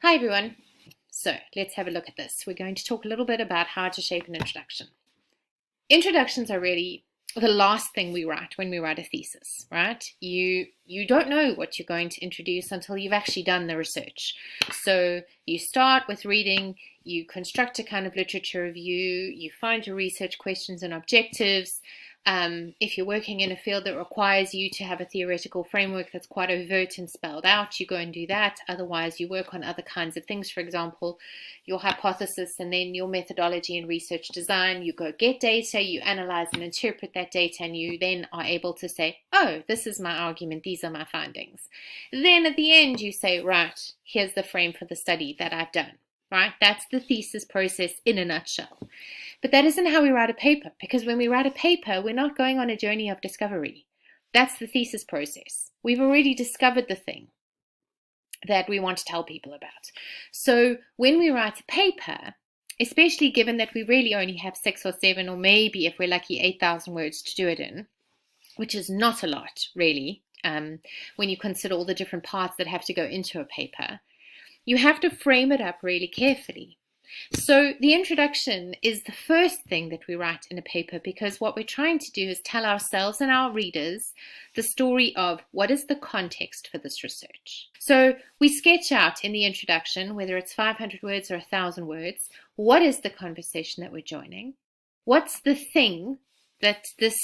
Hi everyone. So let's have a look at this. We're going to talk a little bit about how to shape an introduction. Introductions are really the last thing we write when we write a thesis, right? You don't know what you're going to introduce until you've actually done the research. So you start with reading, you construct a kind of literature review, you find your research questions and objectives. If you're working in a field that requires you to have a theoretical framework that's quite overt and spelled out, you go and do that. Otherwise, you work on other kinds of things. For example, your hypothesis and then your methodology and research design. You go get data, you analyze and interpret that data, and you then are able to say, oh, this is my argument, these are my findings. Then at the end, you say, right, here's the frame for the study that I've done. Right? That's the thesis process in a nutshell. But that isn't how we write a paper, because when we write a paper, we're not going on a journey of discovery. That's the thesis process. We've already discovered the thing that we want to tell people about. So when we write a paper, especially given that we really only have 6 or 7, or maybe if we're lucky, 8,000 words to do it in, which is not a lot, really, when you consider all the different parts that have to go into a paper, you have to frame it up really carefully. So the introduction is the first thing that we write in a paper, because what we're trying to do is tell ourselves and our readers the story of what is the context for this research. So we sketch out in the introduction, whether it's 500 words or 1,000 words, what is the conversation that we're joining? What's the thing that this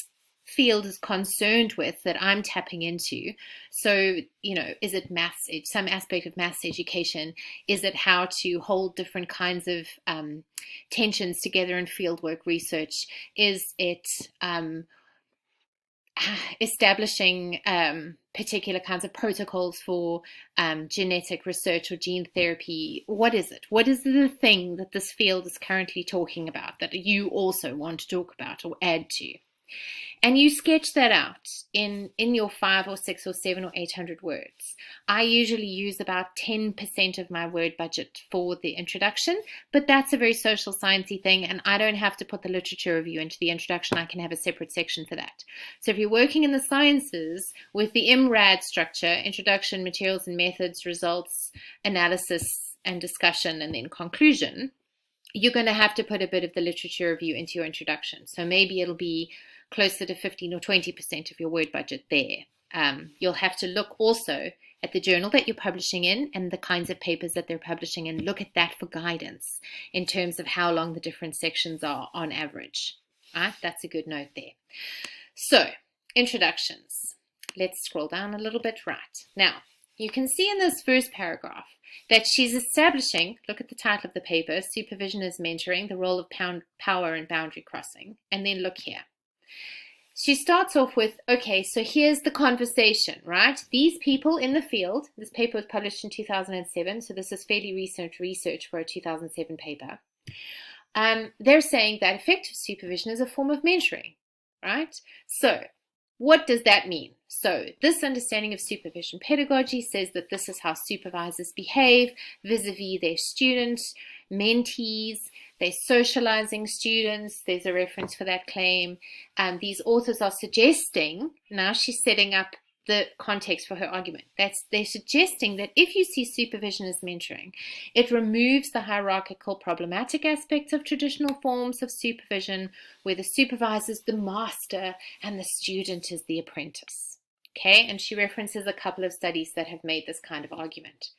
field is concerned with that I'm tapping into? So, is it maths, some aspect of maths education? Is it how to hold different kinds of tensions together in fieldwork research? Is it establishing particular kinds of protocols for genetic research or gene therapy? What is it? What is the thing that this field is currently talking about that you also want to talk about or add to? And you sketch that out in your 5 or 6 or 7 or 800 words. I usually use about 10% of my word budget for the introduction, but that's a very social sciencey thing, and I don't have to put the literature review into the introduction. I can have a separate section for that. So if you're working in the sciences with the IMRAD structure, introduction, materials and methods, results, analysis and discussion, and then conclusion, you're going to have to put a bit of the literature review into your introduction. So maybe it'll be closer to 15 or 20% of your word budget there. You'll have to look also at the journal that you're publishing in and the kinds of papers that they're publishing, and look at that for guidance in terms of how long the different sections are on average. Right? That's a good note there. So, introductions. Let's scroll down a little bit. Right. Now, you can see in this first paragraph that she's establishing, look at the title of the paper, Supervision is Mentoring, the Role of Power and Boundary Crossing. And then look here. She starts off with, okay, so here's the conversation, right? These people in the field, this paper was published in 2007, so this is fairly recent research for a 2007 paper. They're saying that effective supervision is a form of mentoring, right? So what does that mean? So this understanding of supervision pedagogy says that this is how supervisors behave vis-a-vis their students, mentees. They're socializing students. There's a reference for that claim. These authors are suggesting, now she's setting up the context for her argument, they're suggesting that if you see supervision as mentoring, it removes the hierarchical problematic aspects of traditional forms of supervision, where the supervisor is the master and the student is the apprentice. Okay, and she references a couple of studies that have made this kind of argument.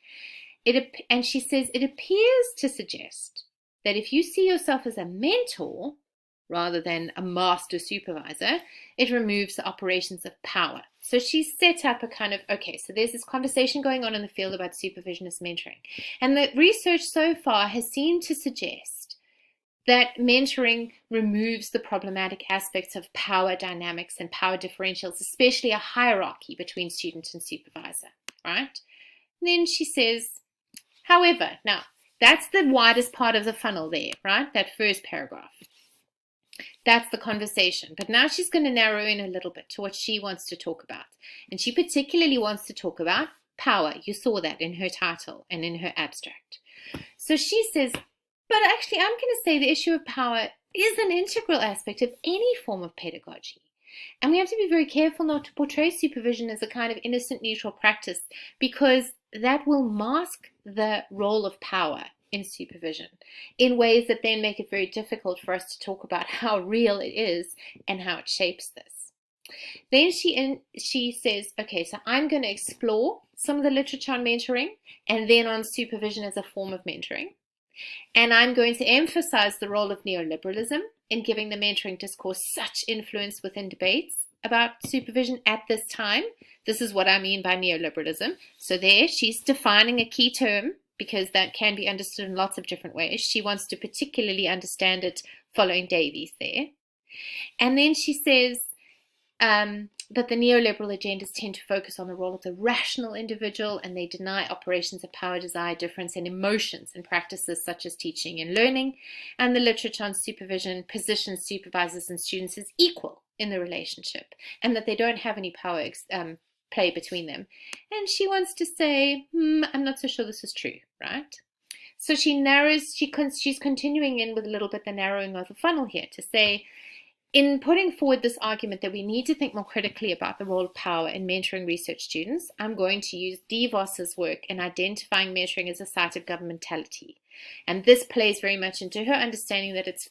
And she says it appears to suggest that if you see yourself as a mentor rather than a master supervisor, it removes the operations of power. So she's set up a kind of, okay, so there's this conversation going on in the field about supervision as mentoring. And the research so far has seemed to suggest that mentoring removes the problematic aspects of power dynamics and power differentials, especially a hierarchy between student and supervisor, right? And then she says, however, now that's the widest part of the funnel there, right? That first paragraph. That's the conversation. But now she's going to narrow in a little bit to what she wants to talk about. And she particularly wants to talk about power. You saw that in her title and in her abstract. So she says, but actually I'm going to say the issue of power is an integral aspect of any form of pedagogy. And we have to be very careful not to portray supervision as a kind of innocent, neutral practice, because that will mask the role of power in supervision in ways that then make it very difficult for us to talk about how real it is and how it shapes this. Then she says, okay, so I'm going to explore some of the literature on mentoring and then on supervision as a form of mentoring. And I'm going to emphasize the role of neoliberalism in giving the mentoring discourse such influence within debates about supervision at this time. This is what I mean by neoliberalism. So there, she's defining a key term because that can be understood in lots of different ways. She wants to particularly understand it following Davies there. And then she says that the neoliberal agendas tend to focus on the role of the rational individual, and they deny operations of power, desire, difference, and emotions in practices such as teaching and learning. And the literature on supervision positions supervisors and students as equal in the relationship, and that they don't have any power play between them. And she wants to say, I'm not so sure this is true, right? So she narrows, she's continuing in with a little bit the narrowing of the funnel here to say, in putting forward this argument that we need to think more critically about the role of power in mentoring research students, I'm going to use DeVos's work in identifying mentoring as a site of governmentality. And this plays very much into her understanding that it's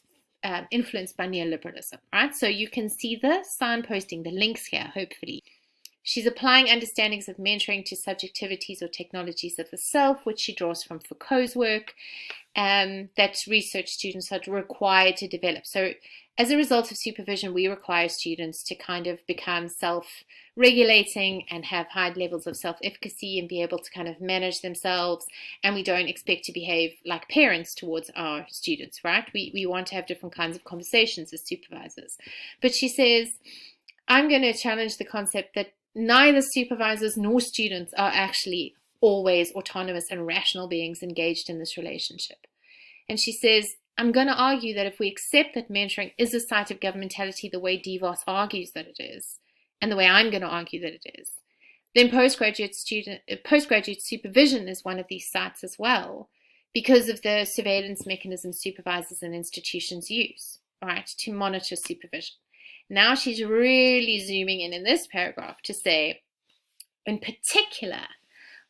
influenced by neoliberalism, right? So you can see the signposting, the links here, hopefully. She's applying understandings of mentoring to subjectivities or technologies of the self, which she draws from Foucault's work, that research students are required to develop. So as a result of supervision, we require students to kind of become self-regulating and have high levels of self-efficacy and be able to kind of manage themselves. And we don't expect to behave like parents towards our students, right? We want to have different kinds of conversations as supervisors. But she says, I'm going to challenge the concept that neither supervisors nor students are actually always autonomous and rational beings engaged in this relationship. And she says, I'm going to argue that if we accept that mentoring is a site of governmentality the way DeVos argues that it is, and the way I'm going to argue that it is, then postgraduate supervision is one of these sites as well, because of the surveillance mechanisms supervisors and institutions use, right, to monitor supervision. Now she's really zooming in this paragraph to say, in particular,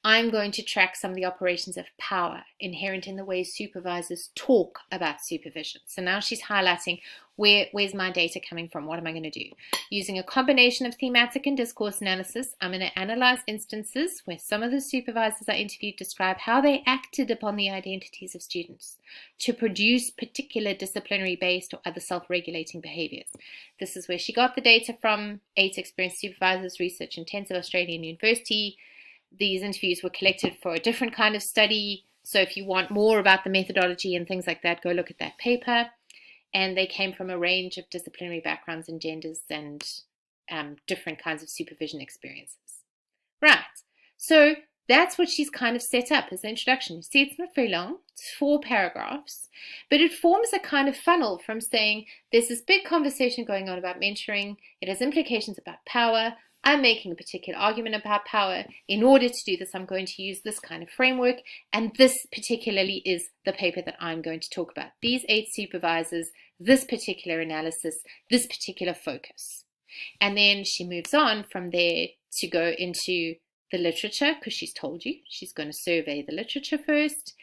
I'm going to track some of the operations of power inherent in the way supervisors talk about supervision. So now she's highlighting where's my data coming from? What am I going to do? Using a combination of thematic and discourse analysis, I'm going to analyze instances where some of the supervisors I interviewed describe how they acted upon the identities of students to produce particular disciplinary-based or other self-regulating behaviors. This is where she got the data from, 8 experienced supervisors, research intensive Australian University. These interviews were collected for a different kind of study. So if you want more about the methodology and things like that, go look at that paper. And they came from a range of disciplinary backgrounds and genders and different kinds of supervision experiences. Right. So that's what she's kind of set up as the introduction. You see, it's not very long. It's 4 paragraphs. But it forms a kind of funnel from saying there's this big conversation going on about mentoring. It has implications about power. I'm making a particular argument about power. In order to do this, I'm going to use this kind of framework. And this particularly is the paper that I'm going to talk about. These 8 supervisors, this particular analysis, this particular focus. And then she moves on from there to go into the literature, because she's told you she's going to survey the literature first.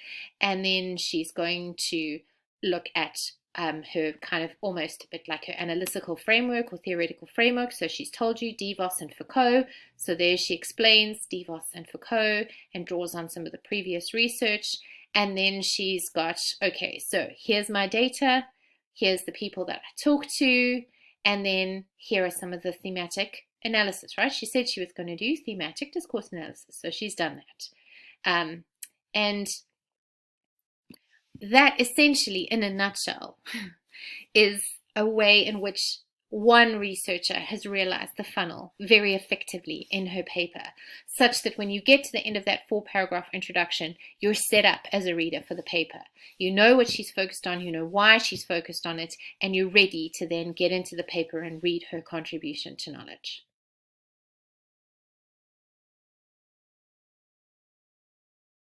And then she's going to look at her kind of almost a bit like her analytical framework or theoretical framework. So she's told you DeVos and Foucault. So there she explains DeVos and Foucault and draws on some of the previous research. And then she's got, okay, so here's my data. Here's the people that I talked to. And then here are some of the thematic analysis, right? She said she was going to do thematic discourse analysis. So she's done that. And that essentially, in a nutshell, is a way in which one researcher has realized the funnel very effectively in her paper, such that when you get to the end of that 4-paragraph introduction, you're set up as a reader for the paper. You know what she's focused on, you know why she's focused on it, and you're ready to then get into the paper and read her contribution to knowledge.